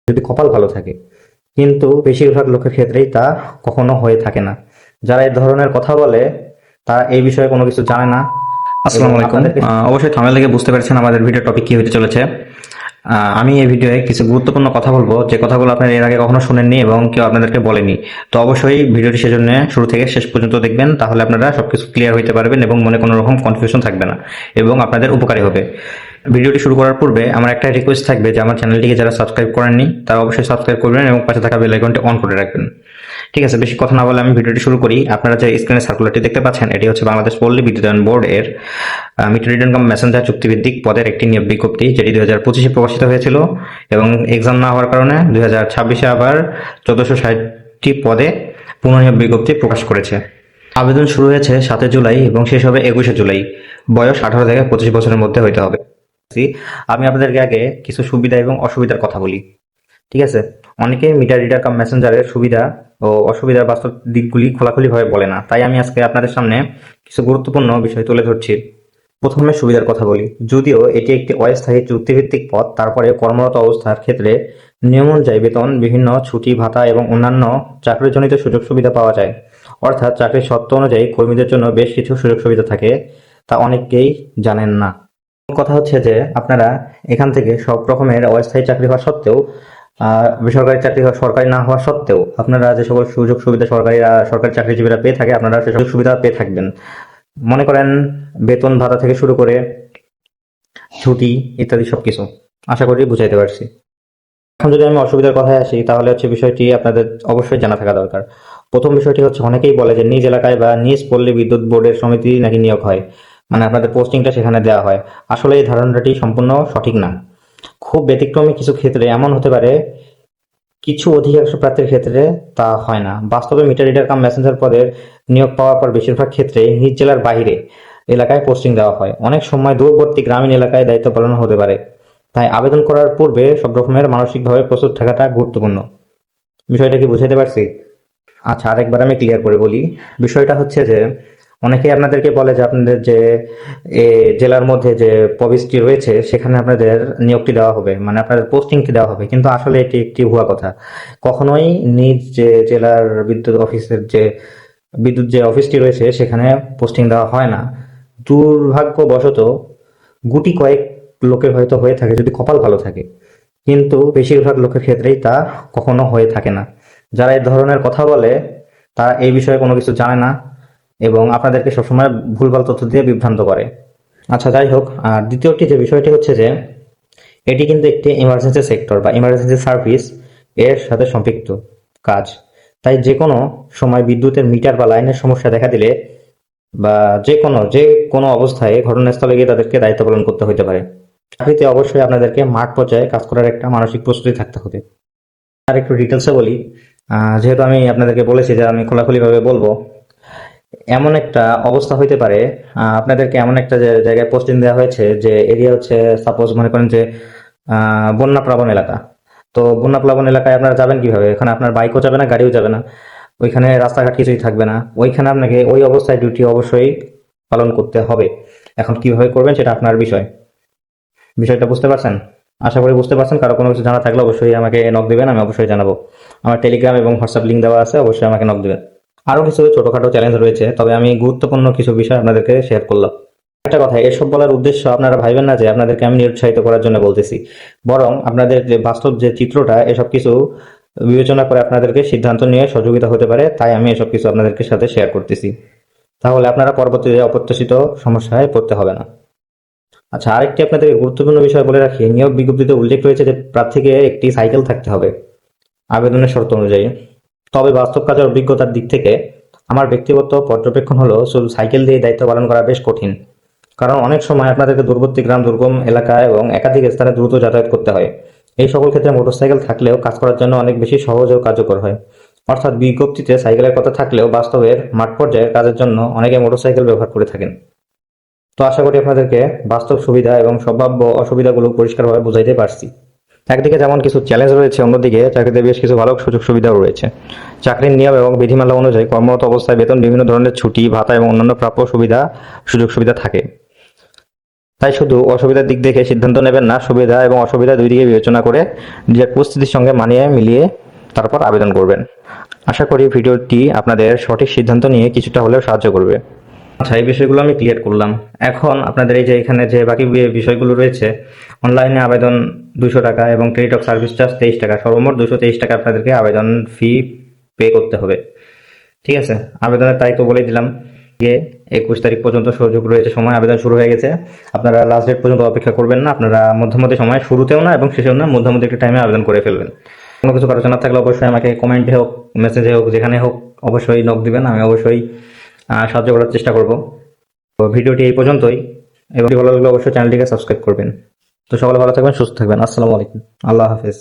যদি কপাল ভালো থাকে, কিন্তু বেশিরভাগ লোকের ক্ষেত্রেই তা কখনো হয়ে থাকে না। যারা এই ধরনের কথা বলে তারা এই বিষয়ে কোনো কিছু জানে না। আসসালামু আলাইকুম। আপনাদেরকে অবশ্যই থাম্বনেল থেকে বুঝতে পেরেছেন আমাদের ভিডিও টপিক কি হতে চলেছে। আমি এই ভিডিওয়ে কিছু গুরুত্বপূর্ণ কথা বলবো, যে কথাগুলো আপনারা এর আগে কখনো শুনেননি এবং কেউ আপনাদেরকে বলেনি। তো অবশ্যই ভিডিওটি সেজন্য শুরু থেকে শেষ পর্যন্ত দেখবেন, তাহলে আপনারা সবকিছু ক্লিয়ার হইতে পারবেন এবং মনে কোনো রকম কনফিউশন থাকবে না এবং আপনাদের উপকারী হবে। ভিডিওটি শুরু করার পূর্বে আমার একটা রিকোয়েস্ট থাকবে যে আমার চ্যানেলটিকে যারা সাবস্ক্রাইব করেননি তারা অবশ্যই সাবস্ক্রাইব করবেন এবং পাশে থাকা বেল আইকনটি অন করে রাখবেন। ঠিক আছে, বেশি কথা না বলে আমি ভিডিওটি শুরু করি। আপনারা যে স্ক্রিনে সার্কুলারটি দেখতে পাচ্ছেন, এটি হচ্ছে বাংলাদেশ পল্লী বিদ্যুতায়ন বোর্ড এর মিটার রিডার কাম মেসেঞ্জার চুক্তিভিত্তিক পদের একটি নিয়োগ বিজ্ঞপ্তি, যেটি 2025-এ প্রকাশিত হয়েছিল এবং এক্সাম না হওয়ার কারণে 2026-এ আবার 1460টি পদে পুনঃনিয়োগ বিজ্ঞপ্তি প্রকাশ করেছে। আবেদন শুরু হয়েছে 7 জুলাই এবং শেষ হবে 21 জুলাই। বয়স 18 থেকে 25 বছরের মধ্যে হইতে হবে। আমি আপনাদেরকে আগে কিছু সুবিধা এবং অসুবিধার কথা বলি। ঠিক আছে, অনেকে মিটার রিডার কাম মেসেঞ্জারের সুবিধা ও অসুবিধার বাস্তব দিকগুলি খোলাখুলিভাবে বলে না, তাই আমি আজকে আপনাদের সামনে কিছু গুরুত্বপূর্ণ বিষয় তুলে ধরছি। প্রথমে সুবিধার কথা বলি। যদিও এটি একটি অস্থায়ী চুক্তিভিত্তিক পদ, তারপরে কর্মরত অবস্থার ক্ষেত্রে নিয়ম অনুযায়ী বেতন, বিভিন্ন ছুটি, ভাতা এবং অন্যান্য চাকরিজনিত সুযোগ সুবিধা পাওয়া যায়। অর্থাৎ চাকরির শর্ত অনুযায়ী কর্মীদের জন্য বেশ কিছু সুযোগ সুবিধা থাকে, তা অনেকেই জানেন না। কথা হচ্ছে যে আপনারা এখান থেকে সব রকমের অস্থায়ী চাকরি হওয়া সত্ত্বেও, বেসরকারি চাকরি সরকারি না হওয়া সত্ত্বেও আপনারা যে সকল সুযোগ সুবিধা সরকারি চাকরিজীবীরা পেয়ে থাকে, আপনারা সে সুযোগ সুবিধা পেয়ে থাকবেন। মনে করেন বেতন ভাতা থেকে শুরু করে ছুটি ইত্যাদি সবকিছু। আশা করি বুঝাইতে পারছি। এখন যদি আমি অসুবিধার কথায় আসি, তাহলে হচ্ছে বিষয়টি আপনাদের অবশ্যই জানা থাকা দরকার। প্রথম বিষয়টি হচ্ছে, অনেকেই বলে যে নিজ এলাকায় বা নিজ পল্লী বিদ্যুৎ বোর্ডের সমিতি নাকি নিয়োগ হয়, মানে আপনাদের পোস্টিংটা সেখানে দেওয়া হয়। আসলে এই ধারণাটি সম্পূর্ণ সঠিক না। খুব ব্যতিক্রমী কিছু ক্ষেত্রে এমন হতে পারে, কিছু অধিকাংশ প্রার্থীর ক্ষেত্রে তা হয় না। বাস্তবে মিটার রিডার কাম মেসেঞ্জার পদের নিয়োগ পাওয়ার পর বেশিরভাগ ক্ষেত্রে নিজ জেলার বাইরে এলাকায় পোস্টিং দেওয়া হয়। অনেক সময় দূরবর্তী গ্রামীণ এলাকায় দায়িত্ব পালন হতে পারে। তাই আবেদন করার পূর্বে সব রকমের মানসিকভাবে প্রস্তুত থাকাটা গুরুত্বপূর্ণ। বিষয়টা কি বুঝাতে পারছি? আচ্ছা, আরেকবার আমি ক্লিয়ার করে বলি। বিষয়টা হচ্ছে যে অনেকেই আপনাদেরকে বলে যে আপনাদের যে জেলার মধ্যে যে প্রবিষ্টি রয়েছে সেখানে আপনাদের নিয়োগটি দেওয়া হবে, মানে আপনাদের পোস্টিংটি দেওয়া হবে, কিন্তু আসলে এটি একটি ভুয়া কথা। কখনোই নিজ যে জেলার বিদ্যুৎ যে অফিসটি রয়েছে সেখানে পোস্টিং দেওয়া হয় না। দুর্ভাগ্যবশত গুটি কয়েক লোকের হয়তো হয়ে থাকে যদি কপাল ভালো থাকে, কিন্তু বেশিরভাগ লোকের ক্ষেত্রেই তা কখনো হয়ে থাকে না। যারা এই ধরনের কথা বলে তারা এই বিষয়ে কোনো কিছু জানে না এবং আপনাদেরকে সবসময় ভুলভাল তথ্য দিয়ে বিভ্রান্ত করে। আচ্ছা, যাই হোক। আর দ্বিতীয়টি যে বিষয়টি হচ্ছে যে এটি কিন্তু একটি ইমার্জেন্সি সেক্টর বা ইমার্জেন্সি সার্ভিস এর সাথে সম্পৃক্ত কাজ। তাই যে কোনো সময় বিদ্যুতের মিটার বা লাইনের সমস্যা দেখা দিলে বা যে কোনো অবস্থায় ঘটনাস্থলে গিয়ে তাদেরকে দায়িত্ব পালন করতে হতে পারে। চাকরিতে অবশ্যই আপনাদেরকে মাঠ পর্যায়ে কাজ করার একটা মানসিক প্রস্তুতি থাকতে হবে। আর একটু ডিটেলসে বলি, যেহেতু আমি আপনাদেরকে বলেছি যে আমি খোলাখুলিভাবে বলবো। এমন একটা অবস্থা হইতে পারে, আপনাদেরকে এমন একটা জায়গায় পোস্টিং দেওয়া হয়েছে যে এরিয়া হচ্ছে, সাপোজ মনে করেন যে বন্যা প্লাবন এলাকা। তো বন্যা প্লাবন এলাকায় আপনারা যাবেন কিভাবে? এখানে আপনার বাইকও যাবে না, গাড়িও যাবে না, ওইখানে রাস্তাঘাট কিছুই থাকবে না। ওইখানে আপনাকে ওই অবস্থায় ডিউটি অবশ্যই পালন করতে হবে। এখন কিভাবে করবেন সেটা আপনার বিষয়। বিষয়টা বুঝতে পারছেন? আশা করি বুঝতে পারছেন। কারো কোনো কিছু জানা থাকলে অবশ্যই আমাকে নক দিবেন, আমি অবশ্যই জানাবো। আমার টেলিগ্রাম এবং হোয়াটসঅ্যাপ লিঙ্ক দেওয়া আছে, অবশ্যই আমাকে নক দিবেন। আরও কিছু ছোটখাটো চ্যালেঞ্জ রয়েছে, তবে আমি গুরুত্বপূর্ণ কিছু বিষয় আপনাদেরকে শেয়ার করলাম। একটা কথা, এসব বলার উদ্দেশ্য আপনারা ভাইবেন না যে আপনাদেরকে আমি নিরুৎসাহিত করার জন্য বলতেছি, বরং আপনাদের যে বাস্তব যে চিত্রটা, এসব কিছু বিবেচনা করে আপনাদেরকে সিদ্ধান্ত নিয়ে সহযোগিতা হতে পারে, তাই আমি এসব কিছু আপনাদেরকে সাথে শেয়ার করতেছি। তাহলে আপনারা পরবর্তীতে অপ্রত্যাশিত সমস্যায় পড়তে হবে না। আচ্ছা, আরেকটি আপনাদের গুরুত্বপূর্ণ বিষয় বলে রাখি। নিয়োগ বিজ্ঞপ্তিতে উল্লেখ রয়েছে যে প্রার্থীকে একটি সাইকেল থাকতে হবে আবেদনের শর্ত অনুযায়ী। তবে বাস্তব কাজের অভিজ্ঞতার দিক থেকে আমার ব্যক্তিগত পর্যবেক্ষণ হলো, শুধু সাইকেল দিয়ে দায়িত্ব পালন করা বেশ কঠিন। কারণ অনেক সময় আপনাদেরকে দূরবর্তী গ্রাম, দুর্গম এলাকা এবং একাধিক স্থানে দ্রুত যাতায়াত করতে হয়। এই সকল ক্ষেত্রে মোটরসাইকেল থাকলেও কাজ করার জন্য অনেক বেশি সহজ ও কার্যকর হয়। অর্থাৎ বিজ্ঞপ্তিতে সাইকেলের কথা থাকলেও বাস্তবের মাঠ পর্যায়ের কাজের জন্য অনেকে মোটরসাইকেল ব্যবহার করে থাকেন। তো আশা করি আপনাদেরকে বাস্তব সুবিধা এবং সম্ভাব্য অসুবিধাগুলো পরিষ্কারভাবে বুঝাইতে পারছি। একদিকে যেমন কিছু চ্যালেঞ্জ রয়েছে, অন্যদিকে চাকরিতে বেশ কিছু ভালো সুযোগ সুবিধাও রয়েছে। চাকরির নিয়ম এবং বিধিমালা অনুযায়ী কর্মরত অবস্থায় বেতন, বিভিন্ন ধরনের ছুটি, ভাতা এবং অন্যান্য প্রাপ্য সুযোগ সুবিধা থাকে। তাই শুধু অসুবিধার দিক দেখে সিদ্ধান্ত নেবেন না, সুবিধা এবং অসুবিধা দুই দিকে বিবেচনা করে নিজের পরিস্থিতির সঙ্গে মানিয়ে মিলিয়ে তারপর আবেদন করবেন। আশা করি ভিডিওটি আপনাদের সঠিক সিদ্ধান্ত নিয়ে কিছুটা হলেও সাহায্য করবে। আচ্ছা, এই বিষয়গুলো আমি ক্লিয়ার করলাম। এখন আপনাদের এই যে এখানে যে বাকি বিষয়গুলো রয়েছে, অনলাইনে আবেদন 200 টাকা এবং টেলিটক সার্ভিস চার্জ 23 টাকা, সর্বমোট 223 টাকা আপনাদেরকে আবেদন ফি পে করতে হবে। ঠিক আছে, আবেদনের তারিখ তো বলেই দিলাম, গিয়ে 21 তারিখ পর্যন্ত সুযোগ রয়েছে, সময়, আবেদন শুরু হয়ে গেছে। আপনারা লাস্ট ডেট পর্যন্ত অপেক্ষা করবেন না, আপনারা মধ্যমধ্যে সময়, শুরুতেও না এবং শেষেও না, মধ্যমধ্যে একটা টাইমে আবেদন করে ফেলবেন। কোনো কিছু আলোচনা থাকলে অবশ্যই আমাকে কমেন্টে হোক, মেসেজে হোক, যেখানে হোক অবশ্যই নক দিবেন, আমি অবশ্যই সাহায্য করার চেষ্টা করব। তো ভিডিওটি এই পর্যন্তই, এবং ভালো লাগলে অবশ্যই চ্যানেলটিকে সাবস্ক্রাইব করবেন। তো সকলে ভালো থাকবেন, সুস্থ থাকবেন। আসসালামু আলাইকুম, আল্লাহ হাফেজ।